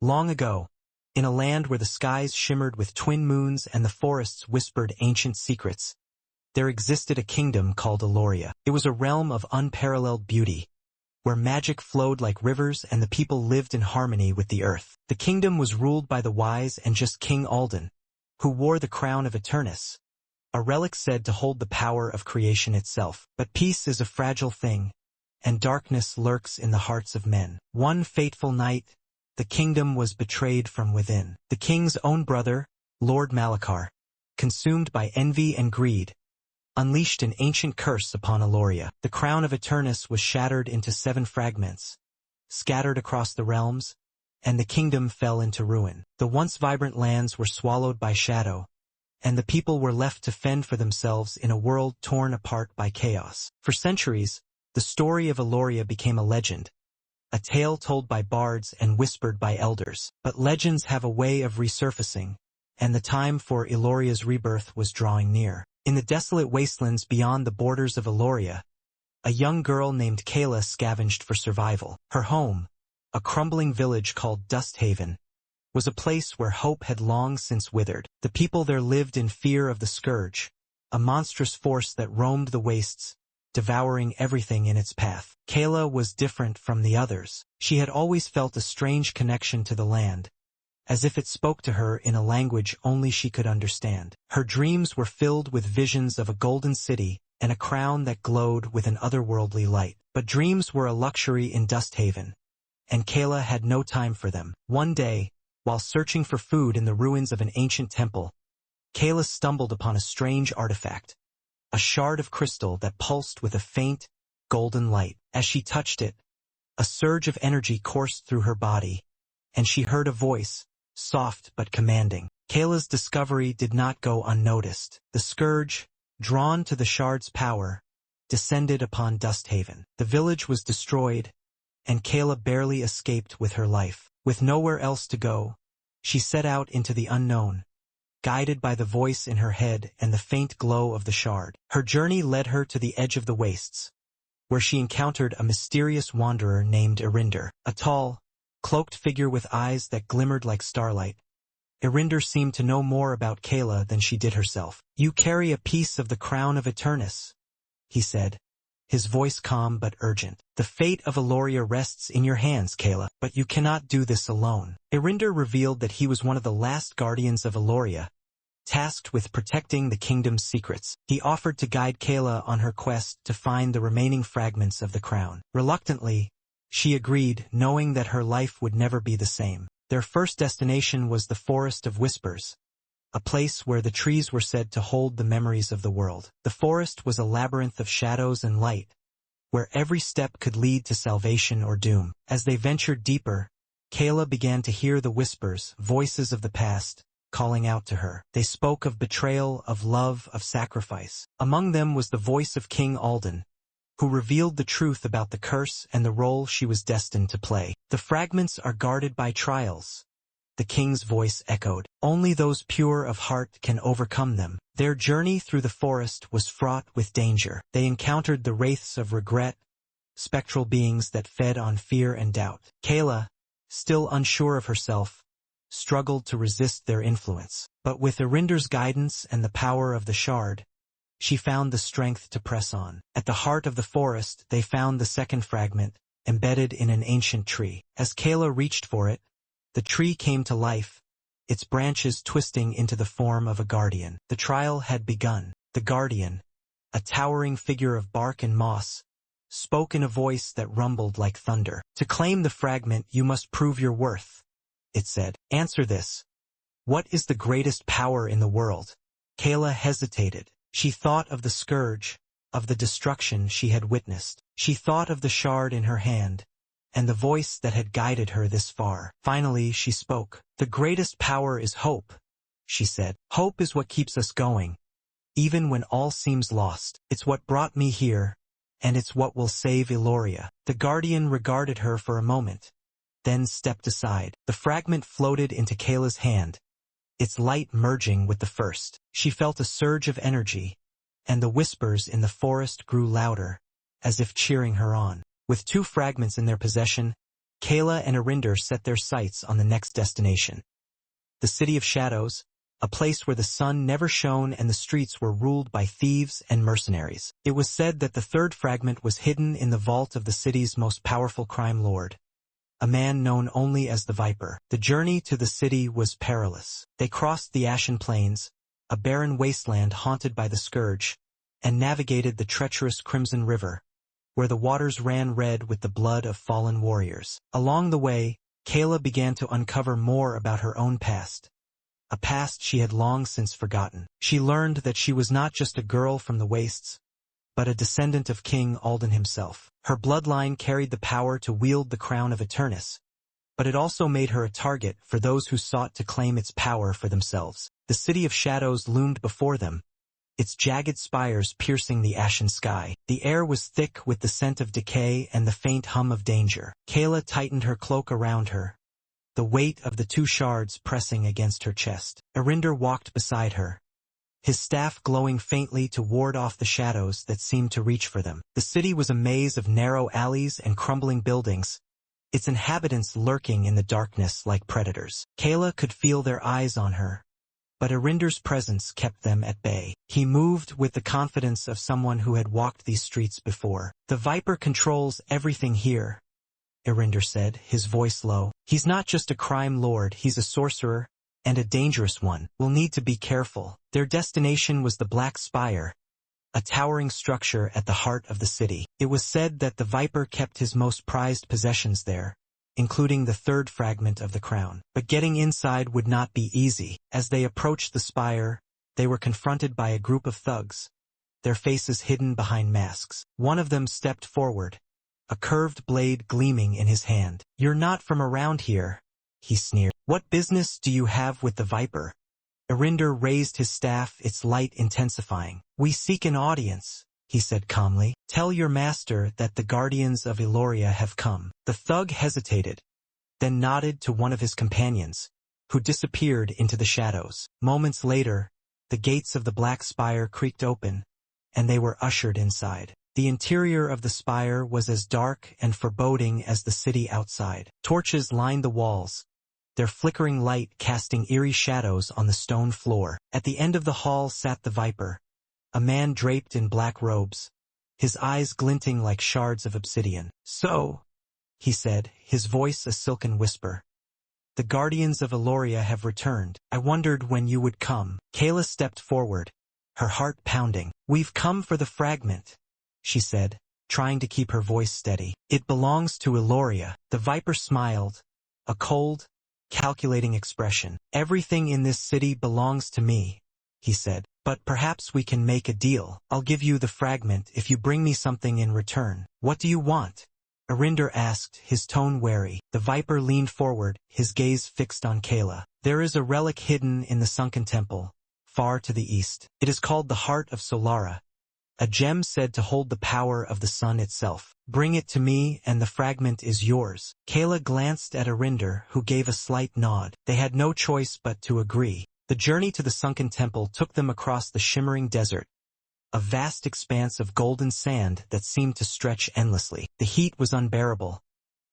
Long ago, in a land where the skies shimmered with twin moons and the forests whispered ancient secrets, there existed a kingdom called Aeloria. It was a realm of unparalleled beauty, where magic flowed like rivers and the people lived in harmony with the earth. The kingdom was ruled by the wise and just King Alden, who wore the Crown of Eternis, a relic said to hold the power of creation itself. But peace is a fragile thing, and darkness lurks in the hearts of men. One fateful night, the kingdom was betrayed from within. The king's own brother, Lord Malachar, consumed by envy and greed, unleashed an ancient curse upon Aeloria. The Crown of Eternis was shattered into 7 fragments, scattered across the realms, and the kingdom fell into ruin. The once vibrant lands were swallowed by shadow, and the people were left to fend for themselves in a world torn apart by chaos. For centuries, the story of Aeloria became a legend, a tale told by bards and whispered by elders. But legends have a way of resurfacing, and the time for Aeloria's rebirth was drawing near. In the desolate wastelands beyond the borders of Aeloria, a young girl named Kaela scavenged for survival. Her home, a crumbling village called Dusthaven, was a place where hope had long since withered. The people there lived in fear of the Scourge, a monstrous force that roamed the wastes, devouring everything in its path. Kaela was different from the others. She had always felt a strange connection to the land, as if it spoke to her in a language only she could understand. Her dreams were filled with visions of a golden city and a crown that glowed with an otherworldly light. But dreams were a luxury in Dusthaven, and Kaela had no time for them. One day, while searching for food in the ruins of an ancient temple, Kaela stumbled upon a strange artifact, a shard of crystal that pulsed with a faint, golden light. As she touched it, a surge of energy coursed through her body, and she heard a voice, soft but commanding. Kaela's discovery did not go unnoticed. The Scourge, drawn to the shard's power, descended upon Dusthaven. The village was destroyed, and Kaela barely escaped with her life. With nowhere else to go, she set out into the unknown, guided by the voice in her head and the faint glow of the shard. Her journey led her to the edge of the wastes, where she encountered a mysterious wanderer named Erinder, a tall, cloaked figure with eyes that glimmered like starlight. Erinder seemed to know more about Kaela than she did herself. "You carry a piece of the Crown of Eternis," he said, his voice calm but urgent. "The fate of Aeloria rests in your hands, Kaela, but you cannot do this alone." Erinder revealed that he was one of the last guardians of Aeloria, tasked with protecting the kingdom's secrets. He offered to guide Kaela on her quest to find the remaining fragments of the crown. Reluctantly, she agreed, knowing that her life would never be the same. Their first destination was the Forest of Whispers, a place where the trees were said to hold the memories of the world. The forest was a labyrinth of shadows and light, where every step could lead to salvation or doom. As they ventured deeper, Kaela began to hear the whispers, voices of the past, calling out to her. They spoke of betrayal, of love, of sacrifice. Among them was the voice of King Alden, who revealed the truth about the curse and the role she was destined to play. "The fragments are guarded by trials," the king's voice echoed. "Only those pure of heart can overcome them." Their journey through the forest was fraught with danger. They encountered the wraiths of regret, spectral beings that fed on fear and doubt. Kaela, still unsure of herself, struggled to resist their influence. But with Erinder's guidance and the power of the shard, she found the strength to press on. At the heart of the forest, they found the second fragment, embedded in an ancient tree. As Kaela reached for it, the tree came to life, its branches twisting into the form of a guardian. The trial had begun. The guardian, a towering figure of bark and moss, spoke in a voice that rumbled like thunder. "To claim the fragment, you must prove your worth," it said. "Answer this. What is the greatest power in the world?" Kaela hesitated. She thought of the Scourge, of the destruction she had witnessed. She thought of the shard in her hand, and the voice that had guided her this far. Finally, she spoke. "The greatest power is hope," she said. "Hope is what keeps us going, even when all seems lost. It's what brought me here, and it's what will save Aeloria." The guardian regarded her for a moment, then stepped aside. The fragment floated into Kaela's hand, its light merging with the first. She felt a surge of energy, and the whispers in the forest grew louder, as if cheering her on. With 2 fragments in their possession, Kaela and Arinder set their sights on the next destination. The City of Shadows, a place where the sun never shone and the streets were ruled by thieves and mercenaries. It was said that the third fragment was hidden in the vault of the city's most powerful crime lord, a man known only as the Viper. The journey to the city was perilous. They crossed the Ashen Plains, a barren wasteland haunted by the Scourge, and navigated the treacherous Crimson River, where the waters ran red with the blood of fallen warriors. Along the way, Kaela began to uncover more about her own past, a past she had long since forgotten. She learned that she was not just a girl from the wastes, but a descendant of King Alden himself. Her bloodline carried the power to wield the Crown of Eternis, but it also made her a target for those who sought to claim its power for themselves. The City of Shadows loomed before them, its jagged spires piercing the ashen sky. The air was thick with the scent of decay and the faint hum of danger. Kaela tightened her cloak around her, the weight of the two shards pressing against her chest. Arinder walked beside her, his staff glowing faintly to ward off the shadows that seemed to reach for them. The city was a maze of narrow alleys and crumbling buildings, its inhabitants lurking in the darkness like predators. Kaela could feel their eyes on her, but Arinder's presence kept them at bay. He moved with the confidence of someone who had walked these streets before. "The Viper controls everything here," Arinder said, his voice low. "He's not just a crime lord, he's a sorcerer, and a dangerous one. We'll need to be careful." Their destination was the Black Spire, a towering structure at the heart of the city. It was said that the Viper kept his most prized possessions there, including the third fragment of the crown. But getting inside would not be easy. As they approached the spire, they were confronted by a group of thugs, their faces hidden behind masks. One of them stepped forward, a curved blade gleaming in his hand. "You're not from around here," he sneered. "What business do you have with the Viper?" Arinder raised his staff, its light intensifying. "We seek an audience," he said calmly. "Tell your master that the guardians of Aeloria have come." The thug hesitated, then nodded to one of his companions, who disappeared into the shadows. Moments later, the gates of the Black Spire creaked open, and they were ushered inside. The interior of the spire was as dark and foreboding as the city outside. Torches lined the walls, their flickering light casting eerie shadows on the stone floor. At the end of the hall sat the Viper, a man draped in black robes, his eyes glinting like shards of obsidian. "So," he said, his voice a silken whisper, "the guardians of Aeloria have returned. I wondered when you would come." Kaela stepped forward, her heart pounding. "We've come for the fragment," she said, trying to keep her voice steady. "It belongs to Aeloria." The Viper smiled, a cold, calculating expression. "Everything in this city belongs to me," he said. "But perhaps we can make a deal. I'll give you the fragment if you bring me something in return." "What do you want?" Arinder asked, his tone wary. The Viper leaned forward, his gaze fixed on Kaela. "There is a relic hidden in the sunken temple, far to the east. It is called the Heart of Solara, a gem said to hold the power of the sun itself. Bring it to me and the fragment is yours." Kaela glanced at Arinder, who gave a slight nod. They had no choice but to agree. The journey to the sunken temple took them across the shimmering desert, a vast expanse of golden sand that seemed to stretch endlessly. The heat was unbearable,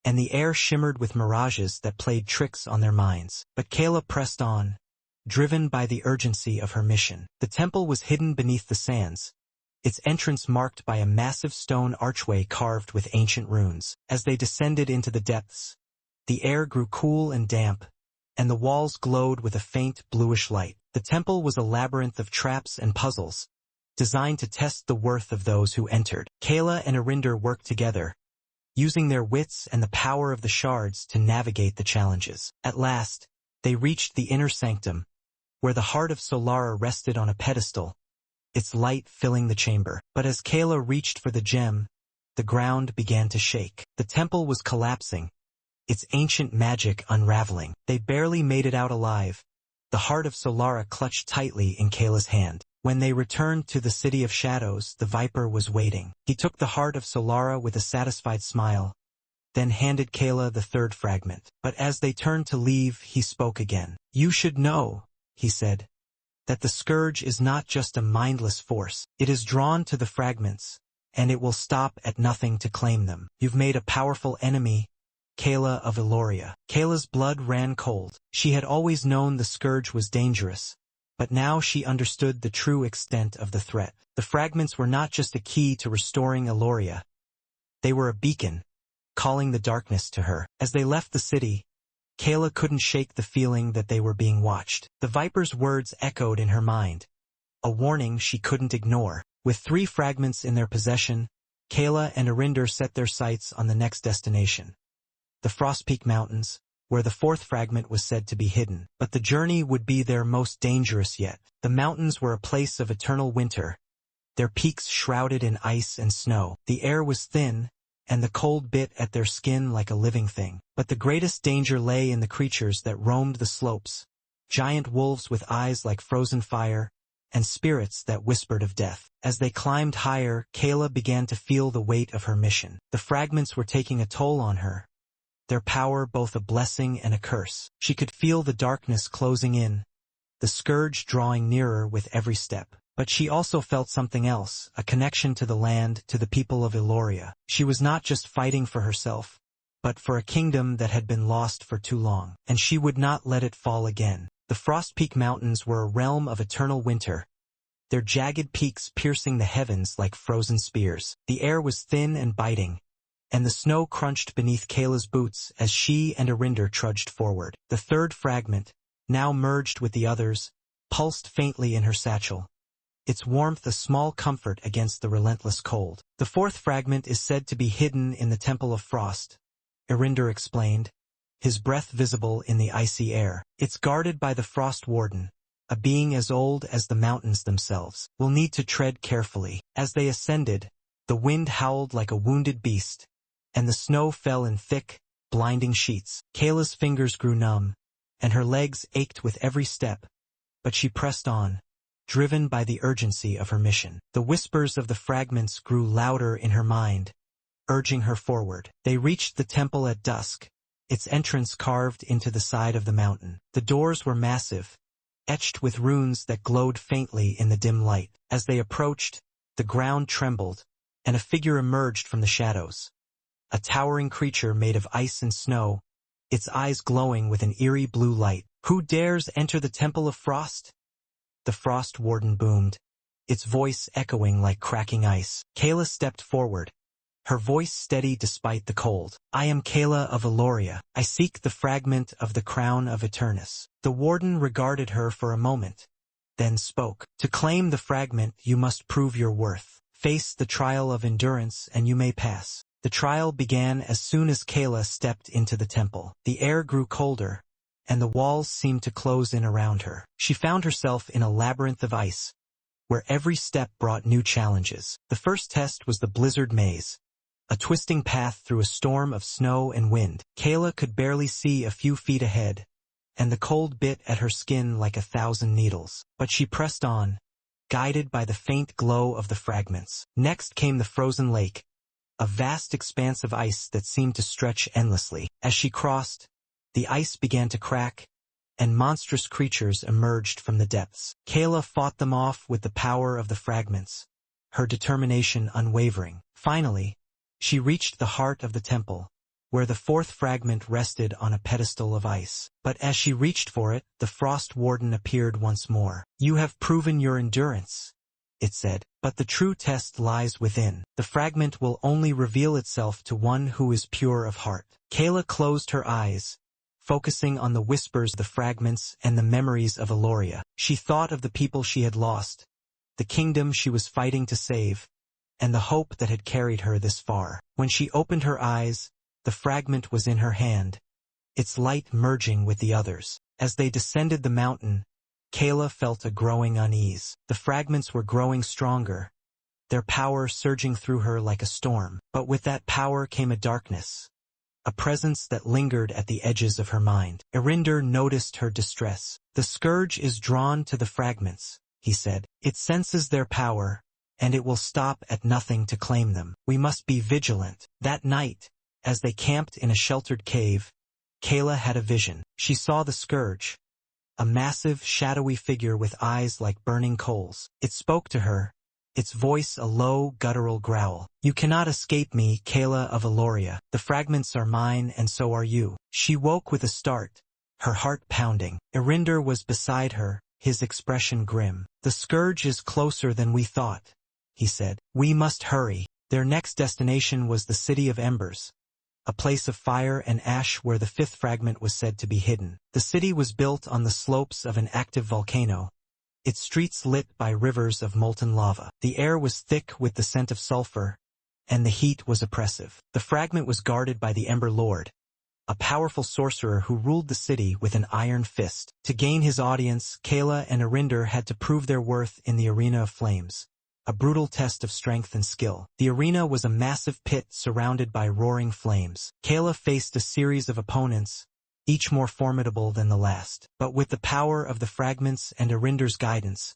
and the air shimmered with mirages that played tricks on their minds. But Kaela pressed on, driven by the urgency of her mission. The temple was hidden beneath the sands, its entrance marked by a massive stone archway carved with ancient runes. As they descended into the depths, the air grew cool and damp, and the walls glowed with a faint bluish light. The temple was a labyrinth of traps and puzzles, designed to test the worth of those who entered. Kaela and Arinder worked together, using their wits and the power of the shards to navigate the challenges. At last, they reached the inner sanctum, where the Heart of Solara rested on a pedestal, its light filling the chamber. But as Kaela reached for the gem, the ground began to shake. The temple was collapsing, its ancient magic unraveling. They barely made it out alive, the Heart of Solara clutched tightly in Kaela's hand. When they returned to the City of Shadows, the Viper was waiting. He took the Heart of Solara with a satisfied smile, then handed Kaela the third fragment. But as they turned to leave, he spoke again. "You should know," he said, "that the Scourge is not just a mindless force. It is drawn to the fragments, and it will stop at nothing to claim them. You've made a powerful enemy, Kaela of Aeloria. Kaela's blood ran cold. She had always known the Scourge was dangerous, but now she understood the true extent of the threat. The fragments were not just a key to restoring Aeloria. They were a beacon, calling the darkness to her. As they left the city, Kaela couldn't shake the feeling that they were being watched. The Viper's words echoed in her mind, a warning she couldn't ignore. With 3 fragments in their possession, Kaela and Arinder set their sights on the next destination, the Frostpeak Mountains, where the 4th fragment was said to be hidden. But the journey would be their most dangerous yet. The mountains were a place of eternal winter, their peaks shrouded in ice and snow. The air was thin, and the cold bit at their skin like a living thing. But the greatest danger lay in the creatures that roamed the slopes, giant wolves with eyes like frozen fire, and spirits that whispered of death. As they climbed higher, Kaela began to feel the weight of her mission. The fragments were taking a toll on her, their power both a blessing and a curse. She could feel the darkness closing in, the Scourge drawing nearer with every step. But she also felt something else, a connection to the land, to the people of Aeloria. She was not just fighting for herself, but for a kingdom that had been lost for too long, and she would not let it fall again. The Frostpeak Mountains were a realm of eternal winter, their jagged peaks piercing the heavens like frozen spears. The air was thin and biting, and the snow crunched beneath Kaela's boots as she and Arinder trudged forward. The 3rd fragment, now merged with the others, pulsed faintly in her satchel, its warmth a small comfort against the relentless cold. The 4th fragment is said to be hidden in the Temple of Frost, Arinder explained, his breath visible in the icy air. It's guarded by the Frost Warden, a being as old as the mountains themselves. We'll need to tread carefully. As they ascended, the wind howled like a wounded beast, and the snow fell in thick, blinding sheets. Kaela's fingers grew numb, and her legs ached with every step, but she pressed on, driven by the urgency of her mission. The whispers of the fragments grew louder in her mind, urging her forward. They reached the temple at dusk, its entrance carved into the side of the mountain. The doors were massive, etched with runes that glowed faintly in the dim light. As they approached, the ground trembled, and a figure emerged from the shadows. A towering creature made of ice and snow, its eyes glowing with an eerie blue light. "Who dares enter the Temple of Frost?" The Frost Warden boomed, its voice echoing like cracking ice. Kaela stepped forward, her voice steady despite the cold. "I am Kaela of Aeloria. I seek the fragment of the Crown of Eternis." The Warden regarded her for a moment, then spoke. "To claim the fragment, you must prove your worth. Face the trial of endurance and you may pass." The trial began as soon as Kaela stepped into the temple. The air grew colder, and the walls seemed to close in around her. She found herself in a labyrinth of ice, where every step brought new challenges. The first test was the Blizzard Maze, a twisting path through a storm of snow and wind. Kaela could barely see a few feet ahead, and the cold bit at her skin like 1,000 needles. But she pressed on, guided by the faint glow of the fragments. Next came the frozen lake, a vast expanse of ice that seemed to stretch endlessly. As she crossed, the ice began to crack, and monstrous creatures emerged from the depths. Kaela fought them off with the power of the fragments, her determination unwavering. Finally, she reached the heart of the temple, where the 4th fragment rested on a pedestal of ice. But as she reached for it, the Frost Warden appeared once more. "You have proven your endurance," it said, "but the true test lies within. The fragment will only reveal itself to one who is pure of heart." Kaela closed her eyes, focusing on the whispers of the fragments and the memories of Aeloria. She thought of the people she had lost, the kingdom she was fighting to save, and the hope that had carried her this far. When she opened her eyes, the fragment was in her hand, its light merging with the others. As they descended the mountain, Kaela felt a growing unease. The fragments were growing stronger, their power surging through her like a storm. But with that power came a darkness, a presence that lingered at the edges of her mind. Arinder noticed her distress. "The Scourge is drawn to the fragments," he said. "It senses their power, and it will stop at nothing to claim them. We must be vigilant." That night, as they camped in a sheltered cave, Kaela had a vision. She saw the Scourge, a massive, shadowy figure with eyes like burning coals. It spoke to her, its voice a low, guttural growl. "You cannot escape me, Kaela of Aeloria. The fragments are mine and so are you." She woke with a start, her heart pounding. Erinder was beside her, his expression grim. "The Scourge is closer than we thought," he said. "We must hurry." Their next destination was the City of Embers, a place of fire and ash where the fifth fragment was said to be hidden. The city was built on the slopes of an active volcano, its streets lit by rivers of molten lava. The air was thick with the scent of sulfur, and the heat was oppressive. The fragment was guarded by the Ember Lord, a powerful sorcerer who ruled the city with an iron fist. To gain his audience, Kaela and Erinder had to prove their worth in the Arena of Flames, a brutal test of strength and skill. The arena was a massive pit surrounded by roaring flames. Kaela faced a series of opponents, each more formidable than the last. But with the power of the fragments and Erinder's guidance,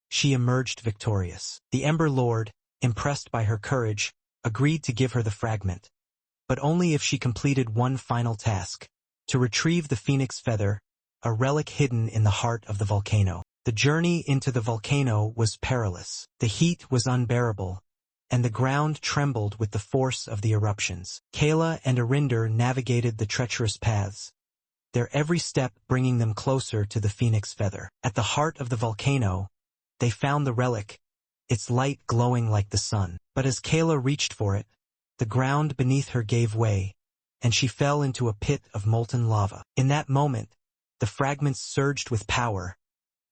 she emerged victorious. The Ember Lord, impressed by her courage, agreed to give her the fragment, but only if she completed one final task: to retrieve the phoenix feather, a relic hidden in the heart of the volcano. The journey into the volcano was perilous. The heat was unbearable, and the ground trembled with the force of the eruptions. Kaela and Erinder navigated the treacherous paths, their every step bringing them closer to the phoenix feather. At the heart of the volcano, they found the relic, its light glowing like the sun. But as Kaela reached for it, the ground beneath her gave way, and she fell into a pit of molten lava. In that moment, the fragments surged with power,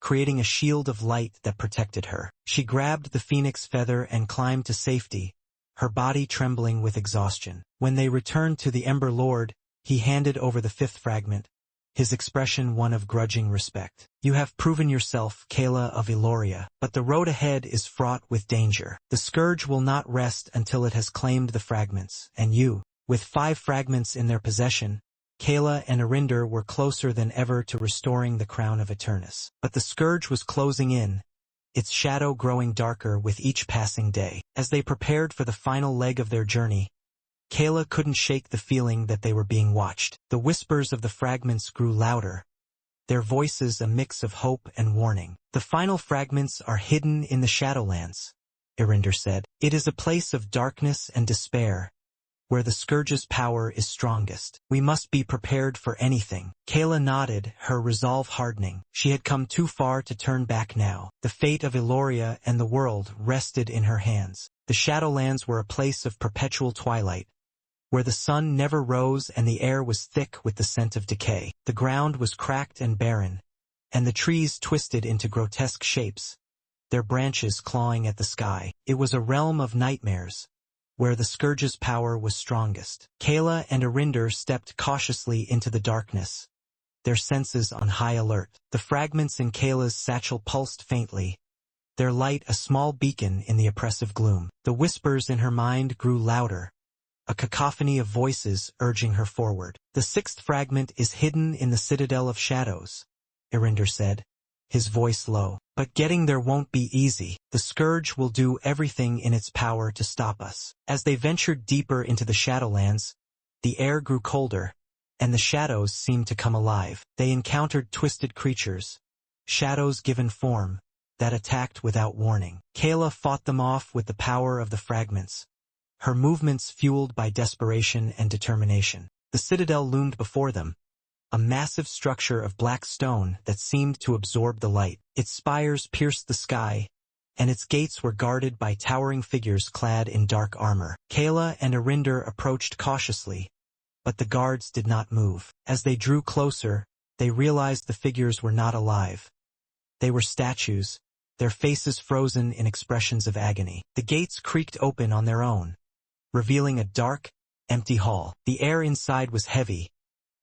creating a shield of light that protected her. She grabbed the phoenix feather and climbed to safety, her body trembling with exhaustion. When they returned to the Ember Lord, he handed over the fifth fragment, his expression one of grudging respect. "You have proven yourself, Kaela of Aeloria, but the road ahead is fraught with danger. The Scourge will not rest until it has claimed the fragments, and you." With 5 fragments in their possession, Kaela and Erinder were closer than ever to restoring the Crown of Eternis. But the Scourge was closing in, its shadow growing darker with each passing day. As they prepared for the final leg of their journey, Kaela couldn't shake the feeling that they were being watched. The whispers of the fragments grew louder, their voices a mix of hope and warning. "The final fragments are hidden in the Shadowlands," Erinder said. "It is a place of darkness and despair, where the Scourge's power is strongest. We must be prepared for anything." Kaela nodded, her resolve hardening. She had come too far to turn back now. The fate of Aeloria and the world rested in her hands. The Shadowlands were a place of perpetual twilight, where the sun never rose and the air was thick with the scent of decay. The ground was cracked and barren, and the trees twisted into grotesque shapes, their branches clawing at the sky. It was a realm of nightmares, where the Scourge's power was strongest. Kaela and Erinder stepped cautiously into the darkness, their senses on high alert. The fragments in Kaela's satchel pulsed faintly, their light a small beacon in the oppressive gloom. The whispers in her mind grew louder, a cacophony of voices urging her forward. "The 6th fragment is hidden in the Citadel of Shadows," Erinder said, his voice low. "But getting there won't be easy. The Scourge will do everything in its power to stop us." As they ventured deeper into the Shadowlands, the air grew colder, and the shadows seemed to come alive. They encountered twisted creatures, shadows given form, that attacked without warning. Kaela fought them off with the power of the fragments, her movements fueled by desperation and determination. The citadel loomed before them, a massive structure of black stone that seemed to absorb the light. Its spires pierced the sky, and its gates were guarded by towering figures clad in dark armor. Kaela and Erinder approached cautiously, but the guards did not move. As they drew closer, they realized the figures were not alive. They were statues, their faces frozen in expressions of agony. The gates creaked open on their own, revealing a dark, empty hall. The air inside was heavy,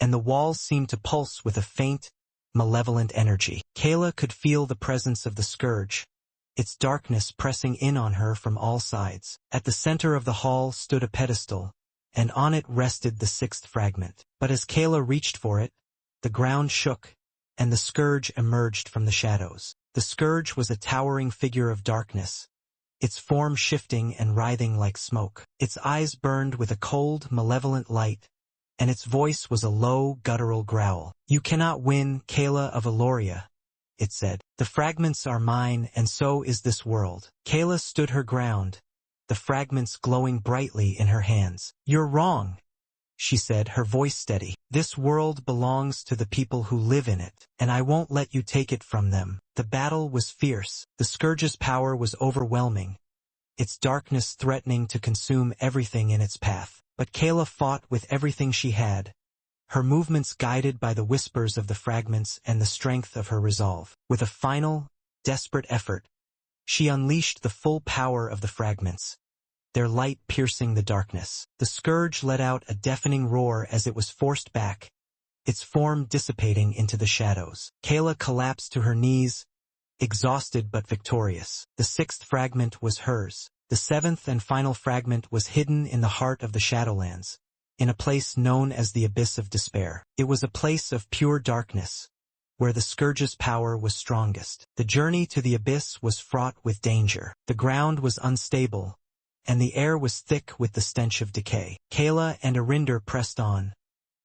and the walls seemed to pulse with a faint, malevolent energy. Kaela could feel the presence of the Scourge, its darkness pressing in on her from all sides. At the center of the hall stood a pedestal, and on it rested the 6th fragment. But as Kaela reached for it, the ground shook, and the Scourge emerged from the shadows. The Scourge was a towering figure of darkness, its form shifting and writhing like smoke. Its eyes burned with a cold, malevolent light, and its voice was a low, guttural growl. "You cannot win, Kaela of Aeloria," it said. The fragments are mine, and so is this world. Kaela stood her ground, the fragments glowing brightly in her hands. You're wrong, she said, her voice steady. This world belongs to the people who live in it, and I won't let you take it from them. The battle was fierce. The Scourge's power was overwhelming, its darkness threatening to consume everything in its path. But Kaela fought with everything she had, her movements guided by the whispers of the fragments and the strength of her resolve. With a final, desperate effort, she unleashed the full power of the fragments, their light piercing the darkness. The Scourge let out a deafening roar as it was forced back, its form dissipating into the shadows. Kaela collapsed to her knees, exhausted but victorious. The sixth fragment was hers. The seventh and final fragment was hidden in the heart of the Shadowlands, in a place known as the Abyss of Despair. It was a place of pure darkness, where the Scourge's power was strongest. The journey to the Abyss was fraught with danger. The ground was unstable, and the air was thick with the stench of decay. Kaela and Arinder pressed on,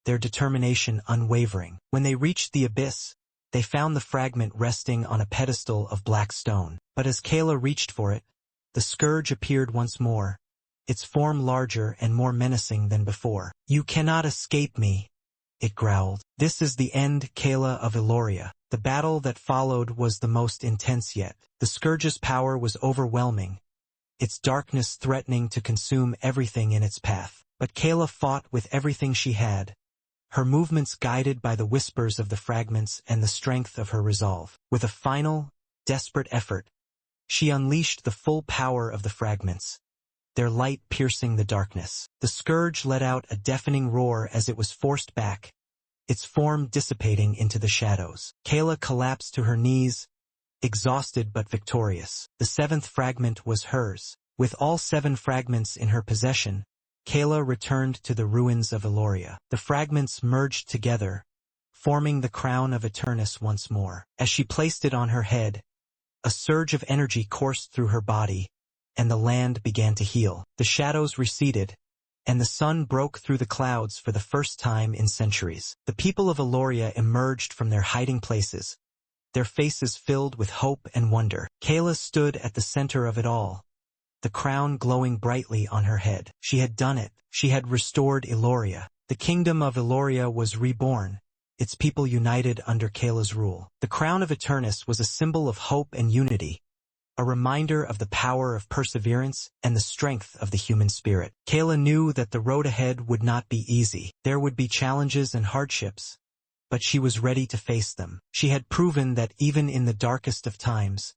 their determination unwavering. When they reached the Abyss, they found the fragment resting on a pedestal of black stone. But as Kaela reached for it, the Scourge appeared once more, its form larger and more menacing than before. You cannot escape me, it growled. This is the end, Kaela of Aeloria. The battle that followed was the most intense yet. The Scourge's power was overwhelming, its darkness threatening to consume everything in its path. But Kaela fought with everything she had, her movements guided by the whispers of the fragments and the strength of her resolve. With a final, desperate effort, she unleashed the full power of the fragments, their light piercing the darkness. The Scourge let out a deafening roar as it was forced back, its form dissipating into the shadows. Kaela collapsed to her knees, exhausted but victorious. The seventh fragment was hers. With all 7 fragments in her possession, Kaela returned to the ruins of Aeloria. The fragments merged together, forming the Crown of Eternis once more. As she placed it on her head, a surge of energy coursed through her body, and the land began to heal. The shadows receded, and the sun broke through the clouds for the first time in centuries. The people of Aeloria emerged from their hiding places, their faces filled with hope and wonder. Kaela stood at the center of it all, the crown glowing brightly on her head. She had done it. She had restored Aeloria. The kingdom of Aeloria was reborn, its people united under Kaela's rule. The Crown of Eternis was a symbol of hope and unity, a reminder of the power of perseverance and the strength of the human spirit. Kaela knew that the road ahead would not be easy. There would be challenges and hardships, but she was ready to face them. She had proven that even in the darkest of times,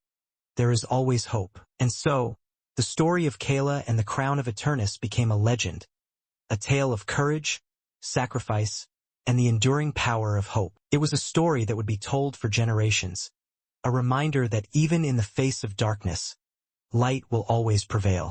there is always hope. And so, the story of Kaela and the Crown of Eternis became a legend, a tale of courage, sacrifice, and the enduring power of hope. It was a story that would be told for generations, a reminder that even in the face of darkness, light will always prevail.